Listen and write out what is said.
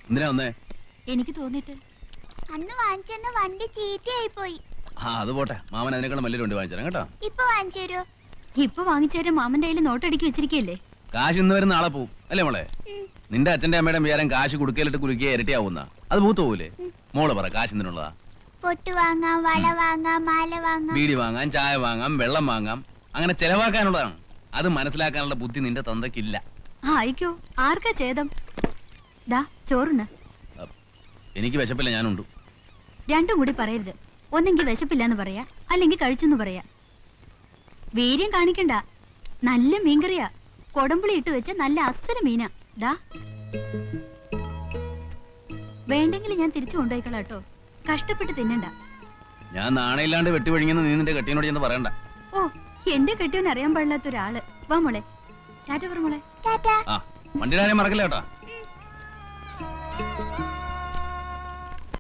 എന്തിനാ വന്നേ? എനിക്ക് തോന്നിട്ട് അന്ന് വാങ്ങിച്ചെന്ന വണ്ടി ചീത്തയായി പോയി. അത് പോട്ടെ, മാമൻ അതിനേക്കാളും വലിയൊരു വണ്ടി വാങ്ങിച്ചു കേട്ടോ. ഇപ്പൊ വാങ്ങിച്ചു തരുമോ? ഇപ്പൊ വാങ്ങിച്ചേരാൻ മാമന്റെ കയ്യിൽ നോട്ടടിക്കി വെച്ചിരിക്കല്ലേ. കാശ് ഇന്ന് വരും നാളെ പോവും അല്ലേ മോളെ? നിന്റെ അച്ഛന്റെ അമ്മയുടെ വിചാരം കാശ് കുടുക്കയിലിട്ട് കുലുക്കിയ ഇരട്ടിയാവുന്ന അത് പൂത്ത് പോകൂലേ? മോള് പറ, കാശ് എന്തിനുള്ളതാ? പൊട്ട് വാങ്ങാം, വള വാങ്ങാം, മാല വാങ്ങാം, ബീഡി വാങ്ങാം, ചായ വാങ്ങാം, വെള്ളം വാങ്ങാം. അങ്ങനെ ചെലവാക്കാനുള്ളതാണ്. അത് മനസ്സിലാക്കാനുള്ള ബുദ്ധി നിന്റെ തന്തയ്ക്കില്ല. ആയിക്കോ, ആർക്കാ ഛേദം? ദാ ചോറുണ്ട്. എനിക്ക് വിശപ്പില്ല, ഞാനുണ്ട്. രണ്ടും കൂടി പറയരുത്. ഒന്നെങ്കിൽ വിശപ്പില്ലെന്ന് പറയാ, അല്ലെങ്കിൽ കഴിച്ചെന്ന് പറയാ. വീര്യം കാണിക്കണ്ട. നല്ല മീൻകറിയാ, കൊടമ്പുളി ഇട്ട് വെച്ച നല്ല അസല മീനാ. ദാ വേണ്ടെങ്കിൽ ഞാൻ തിരിച്ചു കൊണ്ടുപോയിക്കളാ കേട്ടോ. കഷ്ടപ്പെട്ട് തിന്നണ്ട. ഞാൻ നാണയില്ലാണ്ട് വെട്ടിവഴിങ്ങുന്ന നീ നിന്റെ കെട്ടിയോട് ചെന്ന് പറയണ്ട. ഓ, എന്റെ കെട്ടിയോൻ അറിയാൻ പാടില്ലാത്ത ഒരാള്. വാ മോളെ, ടാറ്റ പറ മോളെ. ടാറ്റാ. ആ, വണ്ടിയുടെ കാര്യം മറക്കില്ല കേട്ടാ.